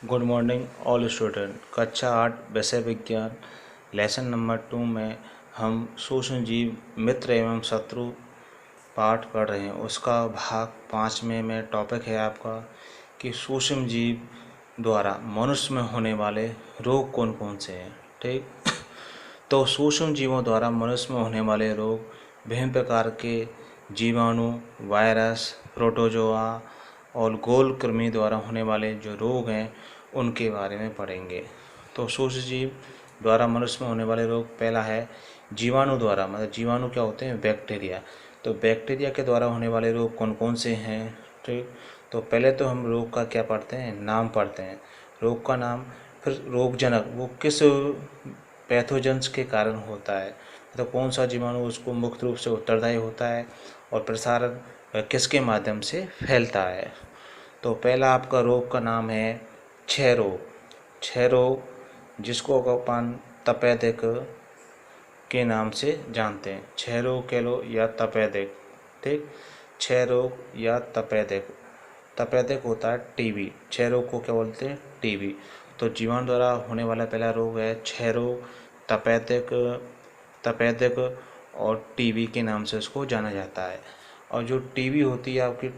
Good morning all student. कक्षा 8 विषय विज्ञान लेसन नंबर 2 में हम सूक्ष्म जीव मित्र एवं शत्रु पाठ पढ़ रहे हैं। उसका भाग 5 में टॉपिक है आपका कि सूक्ष्म जीव द्वारा मनुष्य में होने वाले रोग कौन कौन से हैं। ठीक, तो सूक्ष्म जीवों द्वारा मनुष्य में होने वाले रोग विभिन्न प्रकार के जीवाणु, वायरस, प्रोटोजोआ और गोल कृमि द्वारा होने वाले जो रोग हैं उनके बारे में पढ़ेंगे। तो सूक्ष्म जीव द्वारा मनुष्य में होने वाले रोग, पहला है जीवाणु द्वारा, मतलब जीवाणु क्या होते हैं? बैक्टीरिया। तो बैक्टीरिया के द्वारा होने वाले रोग कौन कौन से हैं? ठीक, तो पहले तो हम रोग का क्या पढ़ते हैं? नाम पढ़ते हैं, रोग का नाम। फिर रोगजनक, वो किस पैथोजेंस के कारण होता है, तो कौन सा जीवाणु उसको मुख्य रूप से उत्तरदायी होता है और प्रसारण किसके माध्यम से फैलता है। तो पहला आपका रोग का नाम है क्षय रोग। क्षय रोग जिसको अपन तपेदिक के नाम से जानते हैं, क्षय रोग कह लो या तपेदिक। ठीक, क्षय रोग या तपेदिक। तपेदिक होता है टीबी, क्षय रोग को क्या बोलते हैं? टीबी। तो जीवाणु द्वारा होने वाला पहला रोग है क्षय रोग, तपेदिक और टीबी के नाम से उसको जाना जाता है। और जो टीबी होती है आपकी,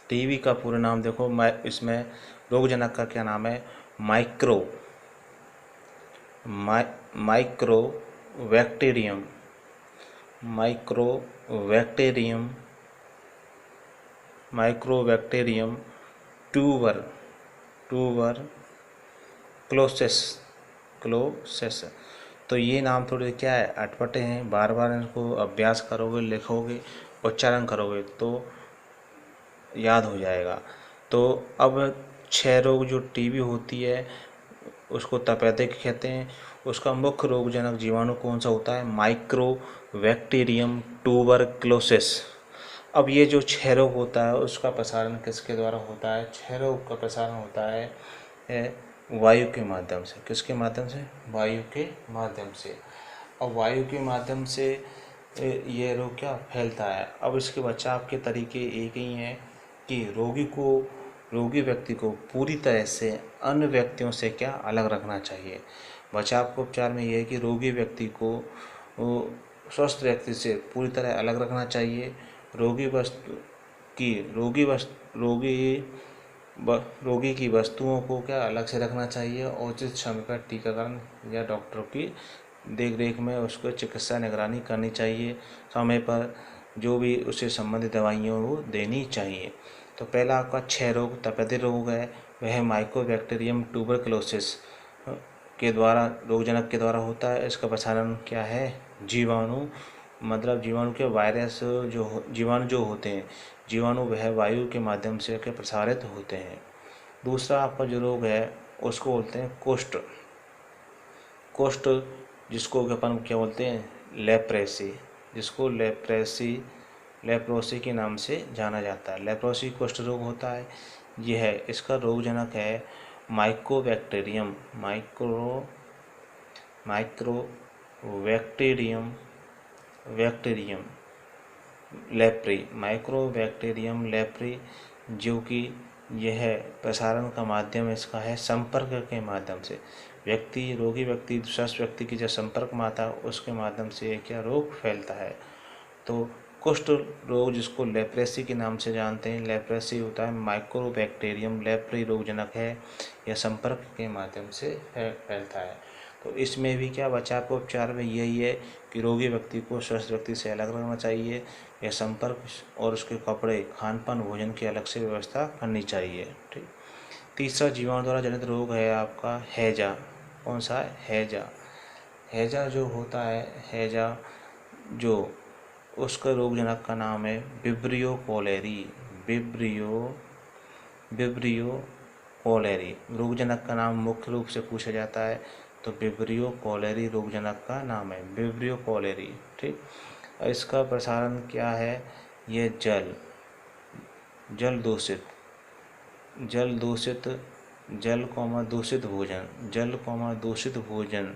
टीबी का पूरा नाम देखो, इसमें रोगजनक का क्या नाम है? Mycobacterium tuberculosis. तो ये नाम थोड़े क्या है, अटपटे हैं, बार बार इनको अभ्यास करोगे, लिखोगे, उच्चारण करोगे तो याद हो जाएगा। तो अब क्षय रोग जो टीबी होती है उसको तपेदिक कहते हैं। उसका मुख्य रोगजनक जीवाणु कौन सा होता है? Mycobacterium tuberculosis. अब ये जो क्षय रोग होता है उसका प्रसारण किसके द्वारा होता है? क्षय रोग का प्रसारण होता है वायु के माध्यम से। किसके माध्यम से? वायु के माध्यम से। और वायु के माध्यम से ये रोग क्या फैलता है। अब इसके बचाव के तरीके एक ही हैं कि रोगी व्यक्ति को पूरी तरह से अन्य व्यक्तियों से क्या अलग रखना चाहिए। बचाव के उपचार में यह है कि रोगी व्यक्ति को स्वस्थ व्यक्ति से पूरी तरह अलग रखना चाहिए। रोगी की वस्तुओं को क्या अलग से रखना चाहिए और उचित समय पर टीकाकरण या डॉक्टर की देख में उसको चिकित्सा निगरानी करनी चाहिए। समय पर जो भी उससे संबंधित दवाइयाँ वो देनी चाहिए। तो पहला आपका क्षय रोग तपेदिक रोग है, वह माइकोबैक्टीरियम ट्यूबरक्लोसिस के द्वारा, रोगजनक के द्वारा होता है। इसका प्रसारण क्या है? जीवाणु, मतलब जीवाणु के वायरस, जीवाणु जो होते हैं, जीवाणु वह वायु के माध्यम से के प्रसारित होते हैं। दूसरा आपका जो रोग है उसको बोलते हैं कुष्ठ, जिसको अपन क्या बोलते हैं? लेप्रेसी, जिसको लेप्रोसी के नाम से जाना जाता है। लेप्रोसी कुष्ठ रोग होता है। यह है, इसका रोगजनक है माइक्रोबैक्टीरियम लेप्री, जो कि यह प्रसारण का माध्यम इसका है संपर्क के माध्यम से। रोगी व्यक्ति स्वस्थ व्यक्ति की जो संपर्क में आता है उसके माध्यम से क्या रोग फैलता है। तो कुष्ठ रोग जिसको लेप्रेसी के नाम से जानते हैं, लेप्रेसी होता है माइक्रोबैक्टीरियम लेप्री रोगजनक है, यह संपर्क के माध्यम से फैलता है। तो इसमें भी क्या बचाव के उपचार में यही है कि रोगी व्यक्ति को स्वस्थ व्यक्ति से अलग रखना चाहिए, यह संपर्क और उसके कपड़े, खान पान, भोजन की अलग से व्यवस्था करनी चाहिए। ठीक, तीसरा जीवाणु द्वारा जनित रोग है आपका हैजा। कौन सा है? हैजा जो होता है, हैजा जो उसका रोगजनक का नाम है विब्रियो कोलेरी। रोगजनक का नाम मुख्य रूप से पूछा जाता है तो विब्रियो कोलेरी रोगजनक का नाम है, विब्रियो कोलेरी। ठीक, इसका प्रसारण क्या है? ये जल दूषित भोजन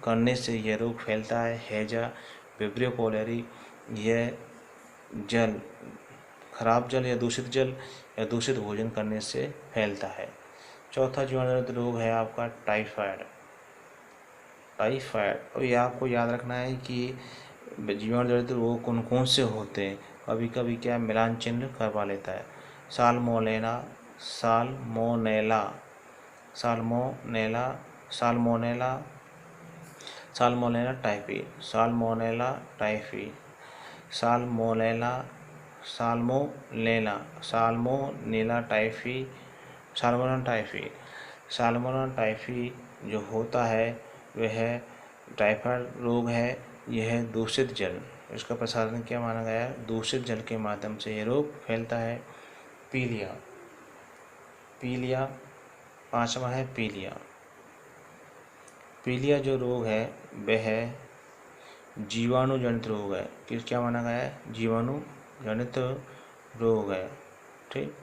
करने से यह रोग फैलता है। हैजा, विब्रियो कोलेरी, यह खराब जल या दूषित भोजन करने से फैलता है। चौथा जीवाणुजनित रोग है आपका टाइफाइड। और ये आपको याद रखना है कि जीवाणुजनित रोग कौन कौन से होते हैं। कभी कभी क्या मिलान चिन्ह करवा लेता है। Salmonella salmonella salmonella salmonella salmonella typhi salmonella typhi salmonella salmonella salmonella typhi salmonella typhi salmonella typhi जो होता है वह टाइफाइड रोग है। यह दूषित जल, इसका प्रसारण क्या माना गया है, दूषित जल के माध्यम से यह रोग फैलता है। पीलिया पांचवा है पीलिया जो रोग है वह जीवाणु जनित रोग है। क्या माना गया है, जीवाणु जनित रोग है। ठीक,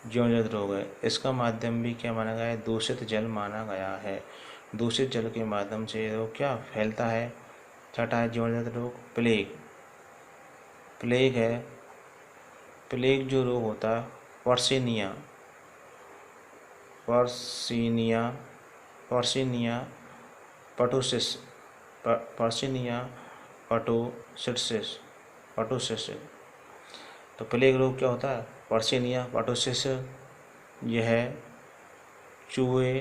जीवाणु जनित रोग है। इसका माध्यम भी क्या माना गया है, दूषित जल माना गया है। दूषित जल के माध्यम से ये रोग क्या फैलता है। छठा है जीवाणु जनित रोग प्लेग है। प्लेग जो रोग होता है पर्सिनिया पटोसिस तो प्लेग रोग क्या होता है, पर्सिनिया पटोसिस। यह चूहे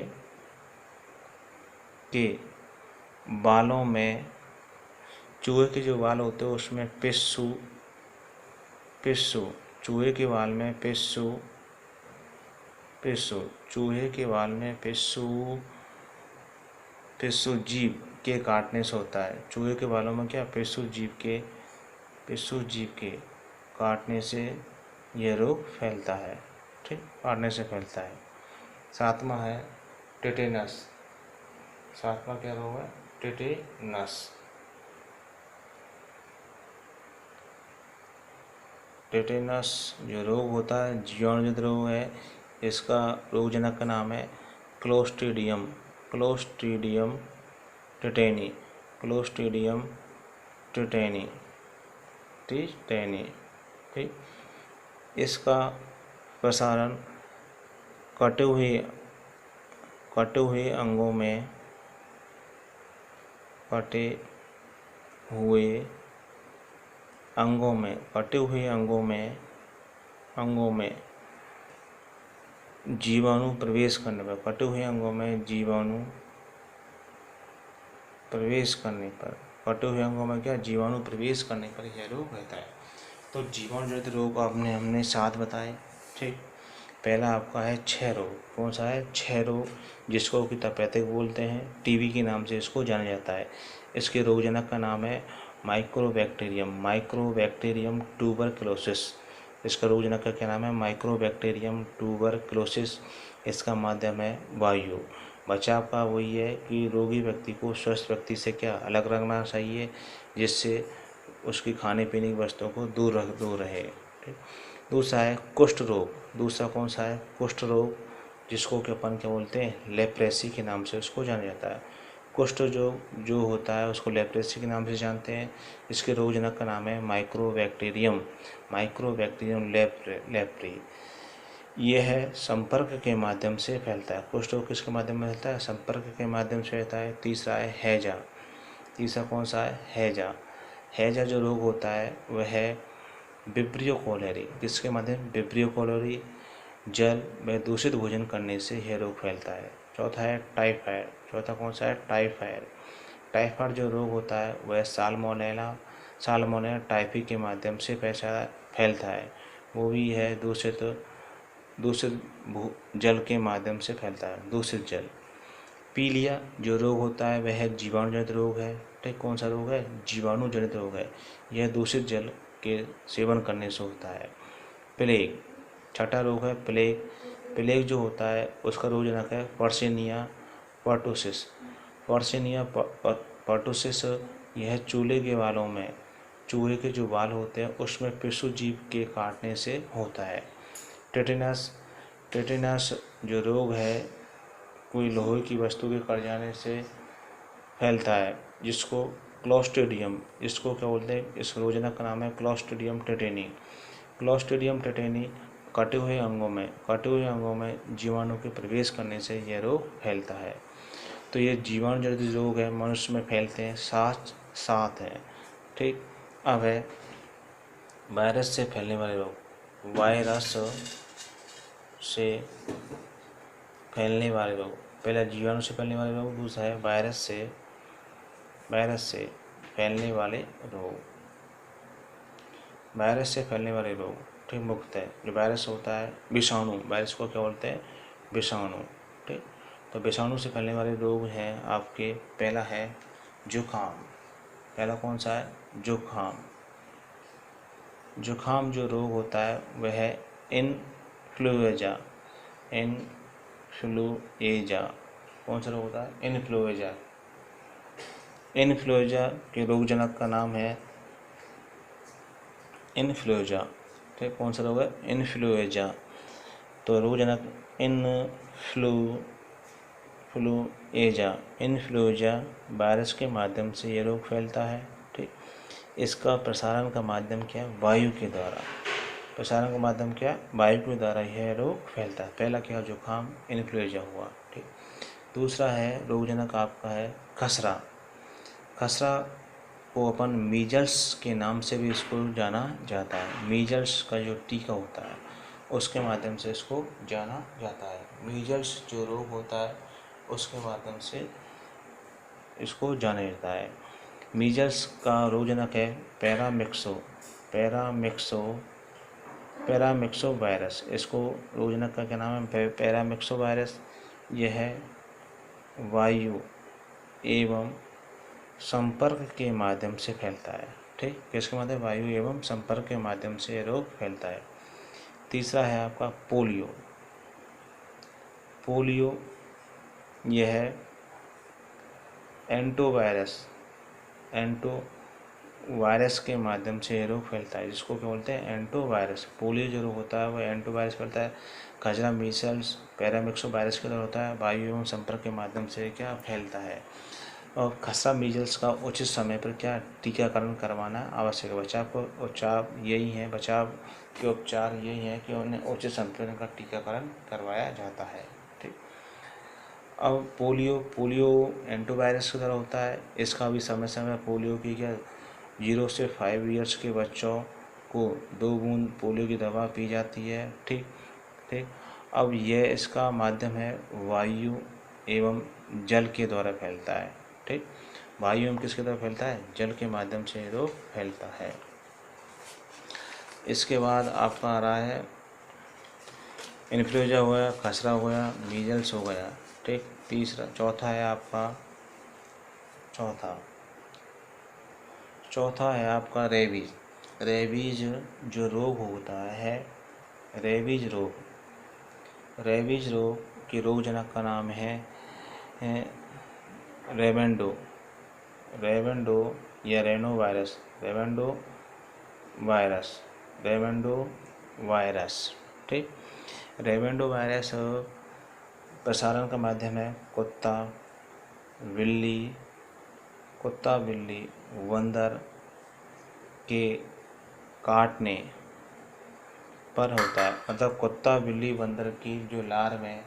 के बालों में, चूहे के जो बाल होते हैं उसमें पिस्सू चूहे के बाल में पिस्सू चूहे के बाल में पिस्सू जीभ के काटने से होता है। चूहे के बालों में क्या, पिस्सू जीभ के काटने से यह रोग फैलता है। ठीक, काटने से फैलता है। सातवां है टेटेनस। सातवां क्या रोग है, टेटेनस जो रोग होता है जीवाणुजनित रोग है। इसका रोगजनक का नाम है क्लोस्ट्रीडियम टेटेनी। ठीक, इसका प्रसारण कटे हुए अंगों में जीवाणु प्रवेश करने पर यह रोग रहता है। तो जीवाणु जनित रोग हमने 7 बताए। ठीक, पहला आपका है क्षय रोग। कौन सा है, क्षय रोग, जिसको कि तपेदिक बोलते हैं, टीबी के नाम से इसको जाना जाता है। इसके रोगजनक का नाम है माइक्रोबैक्टीरियम ट्यूबरक्लोसिस। इसका रोगजनक का क्या नाम है, माइक्रोबैक्टीरियम ट्यूबरक्लोसिस। इसका माध्यम है वायु। बचाव का वही है कि रोगी व्यक्ति को स्वस्थ व्यक्ति से क्या अलग रखना चाहिए, जिससे उसकी खाने पीने की वस्तुओं को दूर रहे। ठीक, दूसरा है कुष्ठ रोग। दूसरा कौन सा है, कुष्ठ रोग, जिसको कि अपन क्या बोलते हैं, लेप्रेसी के नाम से उसको जाना जाता है। कुष्ठ जो होता है उसको लेप्रेसी के नाम से जानते हैं। इसके रोगजनक का नाम है माइक्रोबैक्टीरियम लेप्री। यह संपर्क के माध्यम से फैलता है। कुष्ठ रोग किसके माध्यम में फैलता है, संपर्क के माध्यम से फैलता है। तीसरा है हैजा। तीसरा कौन सा है, हैजा जो रोग होता है वह है विब्रियो कोलेरी। किसके माध्यम, विब्रियो कोलेरी, जल में दूषित भोजन करने से यह रोग फैलता है। चौथा है टाइफाइड। चौथा कौन सा है, टाइफाइड जो रोग होता है वह साल्मोनेला टाइफी के माध्यम से फैलता है। वो भी है दूषित जल के माध्यम से फैलता है, दूषित जल। पीलिया जो रोग होता है वह जीवाणु जनित रोग है। ठीक, कौन सा रोग है, जीवाणु जनित रोग है। यह दूषित जल के सेवन करने से होता है। प्लेग, छठा रोग है प्लेग जो होता है उसका रोगजनक है पर्सिनिया पर्टुसिस। यह चूहे के जो बाल होते हैं उसमें पिस्सू जीभ के काटने से होता है। टेटेनस जो रोग है कोई लोहे की वस्तु के कट जाने से फैलता है, जिसको क्या बोलते हैं, इस रोगजनक का नाम है क्लोस्ट्रीडियम टेटेनी। क्लोस्ट्रीडियम टेटेनी कटे हुए अंगों में जीवाणु के प्रवेश करने से यह रोग फैलता है। तो ये जीवाणु जनित रोग है, मनुष्य में फैलते हैं, सात है। ठीक। अब है वायरस से फैलने वाले रोग। वायरस से फैलने वाले रोग, पहला जीवाणु से फैलने वाले रोग, दूसरा है वायरस से फैलने वाले रोग। वायरस से फैलने वाले रोग, ठीक, मुक्त है। जो वायरस होता है विषाणु, वायरस को क्या बोलते हैं? विषाणु। ठीक। तो विषाणु से फैलने वाले रोग हैं आपके, पहला है जुखाम। पहला कौन सा है? जुखाम। जुखाम जो रोग होता है वह है इन्फ्लुएंजा। कौन सा रोग होता है? इन्फ्लुएंजा के रोगजनक का नाम है इन्फ्लुएंजा। ठीक। कौन सा रोग है? इन्फ्लुएंजा। तो रोगजनक इन्फ्लुएंजा वायरस के माध्यम से ये रोग फैलता है। ठीक। इसका प्रसारण का माध्यम क्या है? वायु के द्वारा। प्रसारण का माध्यम क्या? वायु के द्वारा यह रोग फैलता है। पहला क्या? जुखाम, इन्फ्लुएंजा हुआ। ठीक। दूसरा है रोगजनक आपका है खसरा। खसरा को अपन मीजल्स के नाम से भी इसको जाना जाता है। मीजल्स का जो टीका होता है उसके माध्यम से इसको जाना जाता है। मीजल्स जो रोग होता है उसके माध्यम से इसको जाना जाता है। मीजल्स का रोगजनक है पैरामिक्सो वायरस। इसको रोगजनक का क्या नाम है? Paramyxo virus. यह है वायु एवं संपर्क के माध्यम से फैलता है। ठीक। किसके माध्यम? वायु एवं संपर्क के माध्यम से यह रोग फैलता है। तीसरा है आपका पोलियो। यह है एंटोवायरस के माध्यम से यह रोग फैलता है, जिसको क्या बोलते हैं? एंटोवायरस। पोलियो जो रोग होता है वह एंटोवायरस फैलता है। खसरा मीजल्स पैरामिक्सो वायरस के द्वारा होता है, वायु एवं संपर्क के माध्यम से क्या फैलता है। और खसरा मीजल्स का उचित समय पर क्या टीकाकरण करवाना आवश्यक है। बचाव के उपचार यही है कि उन्हें उचित समय पर इनका टीकाकरण करवाया जाता है। ठीक। अब पोलियो एंटीवायरस के द्वारा होता है। इसका भी समय समय पोलियो की क्या 0 से 5 ईयर्स के बच्चों को 2 बूंद पोलियो की दवा पी जाती है। ठीक। ठीक। अब यह इसका माध्यम है वायु एवं जल के द्वारा फैलता है। ठीक। वायु एवं किसके द्वारा फैलता है? जल के माध्यम से रोग फैलता है। इसके बाद आपका आ रहा है इन्फ्लुएंजा हो गया, खसरा हो गया, मीजल्स हो गया। ठीक। चौथा है आपका रेबीज जो रोग होता है, रेबीज रोग के रोगजनक का नाम है रेवेंडो या रेनो वायरस। ठीक। रेवेंडो वायरस प्रसारण का माध्यम है कुत्ता, बिल्ली, बंदर के काटने पर होता है। मतलब कुत्ता, बिल्ली, बंदर की जो लार में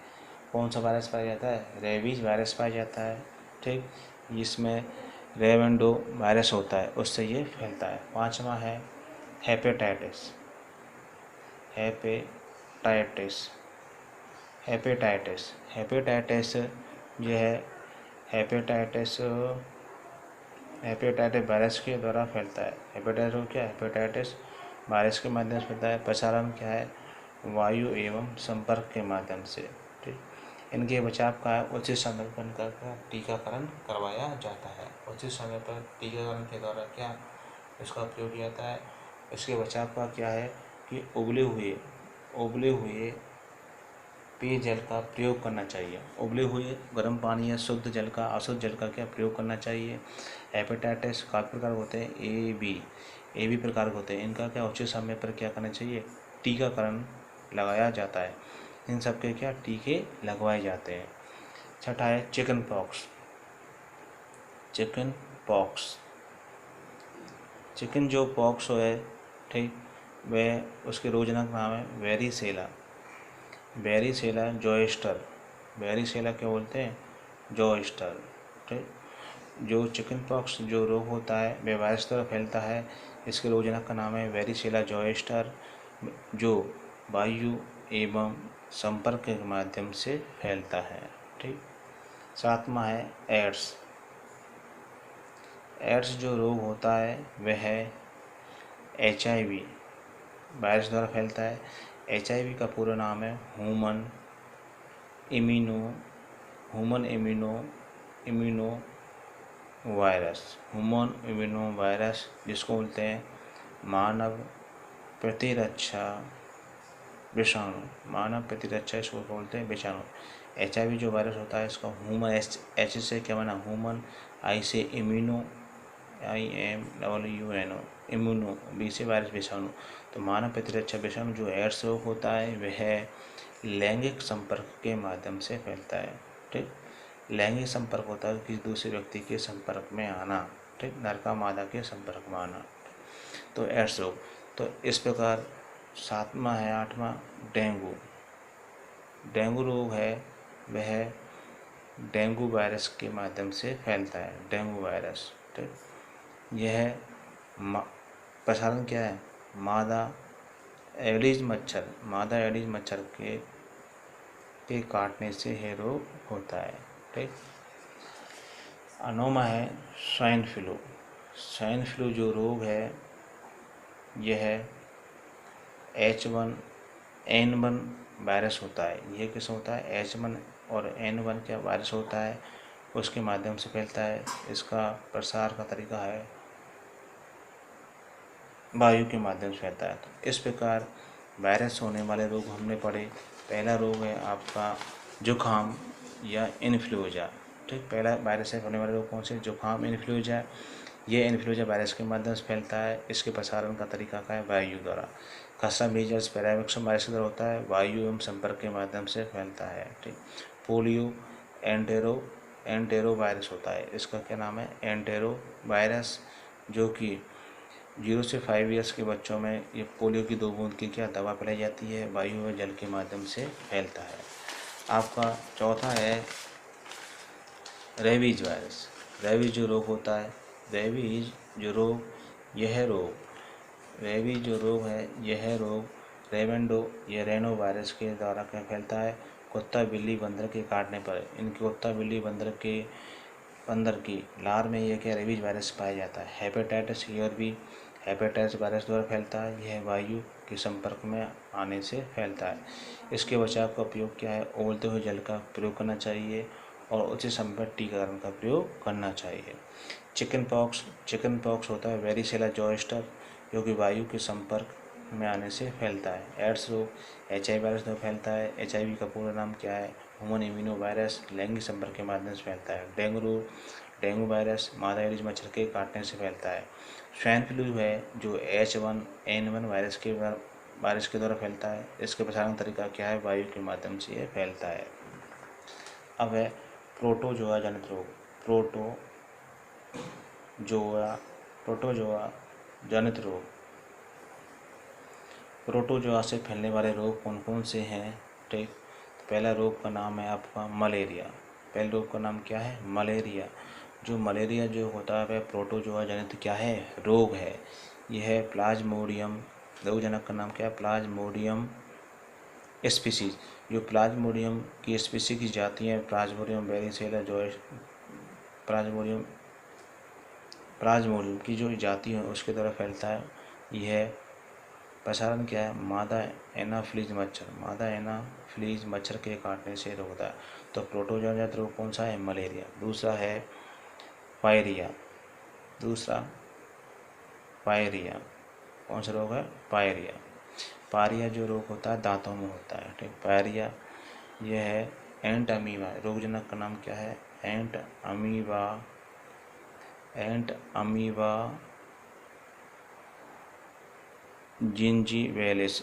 कौन सा वायरस पाया जाता है? रेबीज वायरस पाया जाता है। ठीक। इसमें रेवेंडो वायरस होता है, उससे ये फैलता है। पांचवा है हेपेटाइटिस। जो है हेपेटाइटिस वायरस के द्वारा फैलता है। हेपेटाइटिस वायरस के माध्यम से फैलता है। प्रसारण क्या है? वायु एवं संपर्क के माध्यम से। ठीक। इनके बचाव का उचित समय पर इनका टीकाकरण करवाया जाता है। उचित समय पर टीकाकरण के द्वारा क्या इसका उपयोग किया जाता है? इसके बचाव का क्या है कि उबले हुए पेयजल का प्रयोग करना चाहिए। उबले हुए गर्म पानी या शुद्ध जल का, अशुद्ध जल का क्या प्रयोग करना चाहिए। हेपेटाइटिस काफ़ी प्रकार होते हैं, ए बी प्रकार होते हैं। इनका क्या उचित समय पर क्या करना चाहिए? टीकाकरण लगाया जाता है। इन सब के क्या टीके लगवाए जाते हैं। छठा है चिकन पॉक्स। चिकन जो पॉक्स है, ठीक, वह उसके रोगजनक नाम है वेरिसेला, वेरिसेला जोस्टर। वेरिसेला क्या बोलते हैं? जोस्टर। ठीक। जो चिकन पॉक्स जो रोग होता है वह वायरस द्वारा फैलता है। इसके रोगजनक का नाम है वेरिसेला जोस्टर, जो वायु एवं संपर्क के माध्यम से फैलता है। ठीक। सातवां है एड्स। एड्स जो रोग होता है वह है HIV वायरस द्वारा फैलता है। HIV का पूरा नाम है human immuno virus. Human immuno virus जिसको बोलते हैं मानव प्रतिरक्षा विषाणु। मानव प्रतिरक्षा इसको बोलते हैं विषाणु। HIV जो वायरस होता है इसका ह्यूमन, H से क्या बना? ह्यूमन, I से इम्यूनो, IMUNO, इम्यूनो, B से वायरस विषाणु। तो मानव प्रतिरक्षा विषाणु जो एड्स रोग होता है वह लैंगिक संपर्क के माध्यम से फैलता है। ठीक। लैंगिक संपर्क होता है किसी दूसरे व्यक्ति के संपर्क में आना। ठीक। नर का मादा के संपर्क में आना, तो एड्स रोग। तो इस प्रकार सातवां है, आठवां डेंगू। डेंगू रोग है वह डेंगू वायरस के माध्यम से फैलता है, डेंगू वायरस। ठीक। यह प्रसारण क्या है? मादा एडिज मच्छर के काटने से यह रोग होता है। ठीक। नौवां है स्वाइन फ्लू। स्वाइन फ्लू जो रोग है यह H1N1 वायरस होता है। यह किस होता है? H1 और N1 क्या वायरस होता है, उसके माध्यम से फैलता है। इसका प्रसार का तरीका है वायु के माध्यम से फैलता है। तो इस प्रकार वायरस होने वाले रोग हमने पढ़े। पहला रोग है आपका जुकाम या इन्फ्लुएंजा। ठीक। पहला वायरस से होने वाले रोग कौन से? जुकाम, इन्फ्लुएंजा। ये इन्फ्लुएंजा वायरस के माध्यम से फैलता है। इसके प्रसारण का तरीका क्या है? वायु द्वारा। खसरा, मीजल्स, पैरामिक्स वायरस द्वारा होता है, वायु एवं संपर्क के माध्यम से फैलता है। ठीक। पोलियो एंटेरो वायरस होता है। इसका क्या नाम है? एंटेरो वायरस, जो कि 0 से 5 ईयर्स के बच्चों में ये पोलियो की 2 बूंद की क्या दवा पिलाई जाती है, वायु व जल के माध्यम से फैलता है। आपका चौथा है रेबीज वायरस। रेबीज जो रोग होता है, रेबीज जो रोग है यह रोग रेवेंडो या रेनो वायरस के द्वारा क्या फैलता है? कुत्ता, बिल्ली, बंदर के काटने पर इनके कुत्ता, बिल्ली, बंदर की लार में यह क्या रेबीज वायरस पाया जाता है। हेपेटाइटिस भी हेपेटाइटिस वायरस द्वारा फैलता है। यह वायु के संपर्क में आने से फैलता है। इसके बचाव का उपयोग क्या है? उबलते हुए जल का प्रयोग करना चाहिए और उचित समय पर टीकाकरण का प्रयोग करना चाहिए। चिकन पॉक्स होता है वेरिसेला जोस्टर, जो कि वायु के संपर्क में आने से फैलता है। एड्स रोग HIV वायरस द्वारा फैलता है। HIV का पूरा नाम क्या है? ह्यूमन इम्यूनो वायरस, लैंगिक संपर्क के माध्यम से फैलता है। डेंगू वायरस मादा एडिज मच्छर के काटने से फैलता है। स्वाइन फ्लू है जो H1N1 वायरस के द्वारा फैलता है। इसके प्रसारण तरीका क्या है? वायु के माध्यम से यह फैलता है। अब है प्रोटोजोआ जनित रोग। प्रोटोजोआ जनित रोग। प्रोटोजोआ से फैलने वाले रोग कौन कौन से हैं? ठीक। तो पहला रोग का नाम है आपका मलेरिया। पहले रोग का नाम क्या है? मलेरिया। जो मलेरिया जो होता है वह प्रोटोजोआ जनित क्या है? रोग है। यह प्लाज्मोडियम, रोगजनक का नाम क्या है? Plasmodium species. जो प्लाज्मोडियम की स्पीसीज की जाती हैं, प्लाज्मोडियम वेरिसेला प्लाज्मोडियम की जो जाति है उसके द्वारा फैलता है। यह प्रसारण क्या है? मादा एनाफ्लीज मच्छर के काटने से होता है। तो प्रोटोजोआ जनित रोग कौन सा है? मलेरिया। दूसरा है पायरिया। कौन सा रोग है? पायरिया जो रोग होता है दांतों में होता है। ठीक। पायरिया यह है एंट अमीबा। रोगजनक का नाम क्या है? एंट अमीबा जिंजीवेलिस।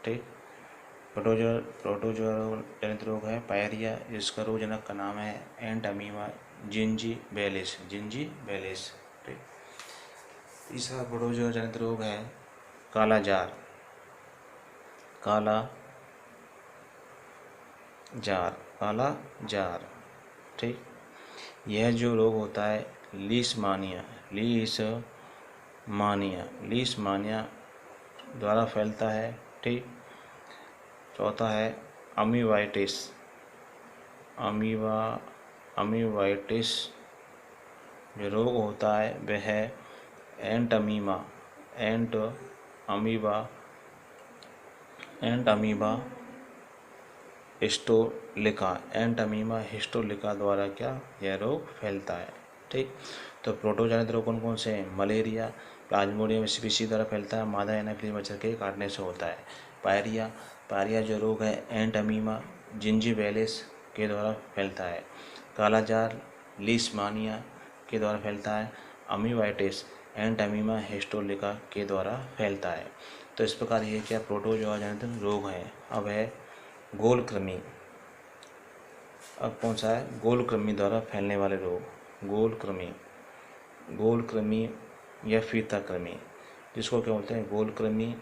ठीक। प्रोटोजोआ जनित रोग है पायरिया, जिसका रोगजनक का नाम है एंट अमीबा जिंजीवेलिस। ठीक। तीसरा प्रोटोजोआ जनित रोग है काला जार। काला जार, ठीक। यह जो रोग होता है लीशमानिया द्वारा फैलता है, ठीक। चौथा है अमीवाइटिस जो रोग होता है वह है एंट अमीबा हिस्टोलिका द्वारा क्या यह रोग फैलता है, ठीक। तो प्रोटोजनित रोग कौन कौन से हैं? मलेरिया प्लाज्मोडियम स्पीशीज द्वारा फैलता है, मादा एनाफिलीज मच्छर के काटने से होता है। पायरिया जो रोग है एंट अमीबा जिंजीबेलिस के द्वारा फैलता है। काला जार लीशमानिया के द्वारा फैलता है। अमीवाइटिस एंट अमीबा हिस्टोलिका के द्वारा फैलता है। तो इस प्रकार ये क्या प्रोटोजोआ जनित रोग है। अब है गोलकृमि। अब कौन सा है? गोलकृमि द्वारा फैलने वाले रोग। गोलकृमि या फीता कृमि, जिसको क्या बोलते हैं? गोलकृमि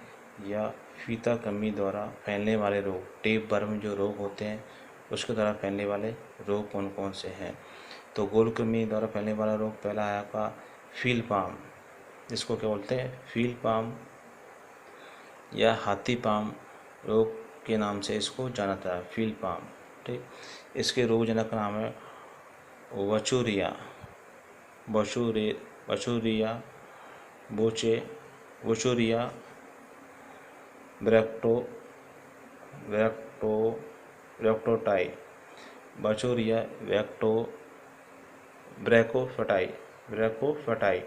या फीता कृमि द्वारा फैलने वाले रोग। टेप वर्म जो रोग होते हैं उसके द्वारा फैलने वाले रोग कौन कौन से हैं? तो गोलकृमि द्वारा फैलने वाला रोग पहला है आपका फील पाम, जिसको क्या बोलते हैं? फील पाम या हाथी पाम रोग के नाम से इसको जाना जाता है, फील पाम, ठीक। इसके रोगजनक नाम है वचूरिया ब्रैकोफटाई।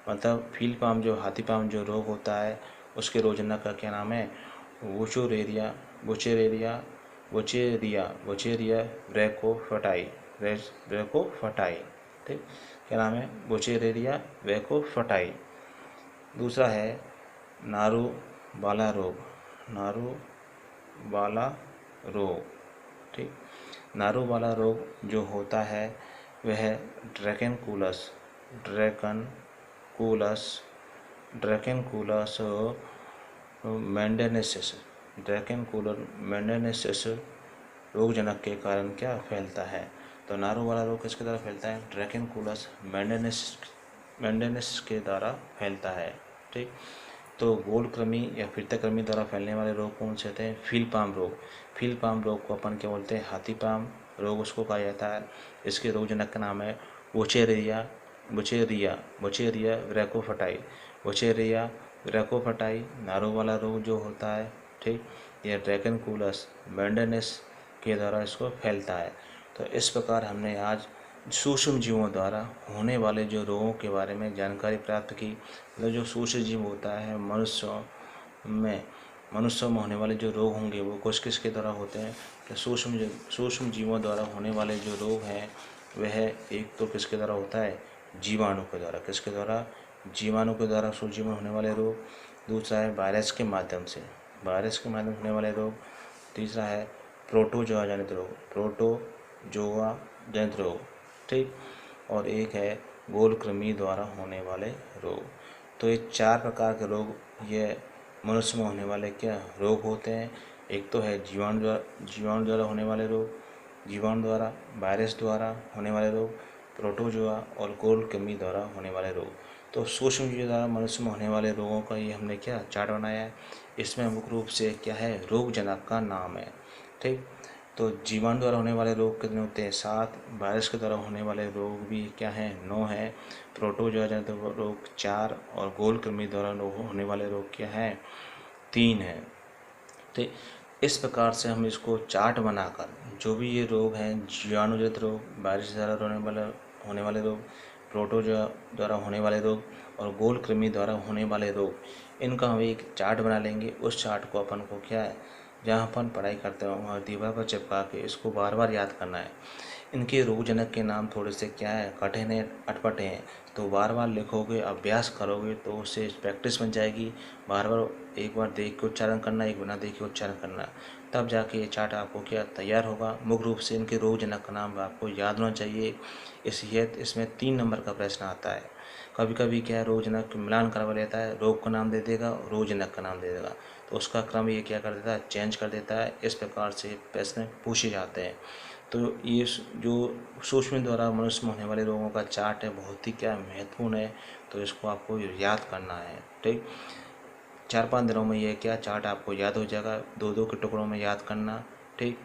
मतलब फील पाम जो हाथी पाम जो रोग होता है उसके रोगजनक का क्या नाम है? वुचेरिया ब्रैकोफटाई, ठीक। क्या नाम है? वुचेरिया ब्रैकोफटाई। दूसरा है नारू बाला रोग, ठीक। नारू बाला रोग जो होता है वह ड्रैकेनकूलस मेंडेनेसिस रोगजनक के कारण क्या फैलता है? तो नारू वाला रोग किसके द्वारा फैलता है? ड्रैकेनकूलस मेंडेनेसिस के द्वारा फैलता है, ठीक। तो गोलकृमि या फीताकृमि द्वारा फैलने वाले रोग कौन से होते हैं? फील पाम रोग को अपन क्या बोलते हैं? हाथी पाम रोग उसको कहा जाता है। इसके रोगजनक का नाम है वुचेरिया ब्रैकोफटाई। नारू वाला रोग जो होता है, ठीक, यह ड्रैकेनकूलस मेंडेनेस के द्वारा इसको फैलता है। तो इस प्रकार हमने आज सूक्ष्म जीवों द्वारा होने वाले जो रोगों के बारे में जानकारी प्राप्त की। मतलब जो सूक्ष्म जीव होता है मनुष्यों में होने वाले जो रोग होंगे वो किसके द्वारा होते हैं? तो सूक्ष्म जीवों द्वारा होने वाले जो रोग हैं वह एक तो किसके द्वारा होता है? जीवाणु के द्वारा। किसके द्वारा? जीवाणु के द्वारा सूक्ष्म जीव में होने वाले रोग। दूसरा है वायरस के माध्यम से होने वाले रोग। तीसरा है प्रोटोजोआ जनित रोग, ठीक। और एक है गोलकृमि द्वारा होने वाले रोग। तो ये 4 प्रकार के रोग ये मनुष्य में होने वाले क्या रोग होते हैं। एक तो है जीवाणु द्वारा होने वाले रोग, जीवाणु द्वारा, वायरस द्वारा होने वाले रोग, प्रोटोजोआ और गोलकृमि द्वारा होने वाले रोग। तो सूक्ष्म जीव द्वारा मनुष्य में होने वाले रोगों का ये हमने क्या चार्ट बनाया है। इसमें मुख्य रूप से क्या है? रोगजनक का नाम है, ठीक। तो जीवाणु द्वारा होने वाले रोग कितने होते हैं? 7। वायरस के द्वारा होने वाले रोग भी क्या हैं? 9 है। प्रोटोजोआ जनित रोग 4 और गोलकृमि द्वारा होने वाले रोग क्या हैं? 3 है। तो इस प्रकार से हम इसको चार्ट बनाकर जो भी ये रोग हैं, जीवाणु जनित रोग, वायरस द्वारा होने वाले रोग, प्रोटोजोआ द्वारा होने वाले रोग और गोलकृमि द्वारा होने वाले रोग, इनका हम एक चार्ट बना लेंगे। उस चार्ट को अपन को क्या है, जहाँ अपन पढ़ाई करते हैं वहाँ दीवार पर चिपका के इसको बार बार याद करना है। इनके रोगजनक के नाम थोड़े से क्या है, कठिन है, अटपटे हैं। तो बार बार लिखोगे, अभ्यास करोगे तो उससे प्रैक्टिस बन जाएगी। बार बार एक बार देख के उच्चारण करना, एक बिना देखे उच्चारण करना, तब जाके ये चार्ट आपको क्या तैयार होगा। मुख्य रूप से इनके रोगजनक का नाम आपको याद होना चाहिए। इसमें 3 नंबर का प्रश्न आता है। कभी कभी क्या है, रोगजनक मिलान करवा लेता है, रोग का नाम दे देगा, रोगजनक का नाम दे देगा, तो उसका क्रम ये क्या कर देता है, चेंज कर देता है। इस प्रकार से प्रश्न पूछे जाते हैं। तो ये जो सूक्ष्म द्वारा मनुष्य में होने वाले रोगों का चार्ट है, बहुत ही क्या महत्वपूर्ण है। तो इसको आपको याद करना है। ठीक, 4-5 दिनों में ये क्या चार्ट आपको याद हो जाएगा। 2-2 के टुकड़ों में याद करना। ठीक,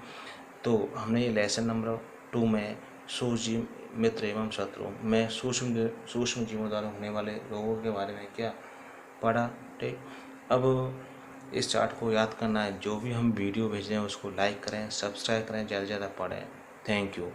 तो हमने ये लेसन नंबर 2 में सूक्ष्म जीव मित्र एवं शत्रु में सूक्ष्म जीवों द्वारा होने वाले रोगों के बारे में क्या पढ़ा। ठीक, अब इस चार्ट को याद करना है। जो भी हम वीडियो भेज रहे हैं उसको लाइक करें, सब्सक्राइब करें, ज़्यादा से ज़्यादा पढ़ें। Thank you.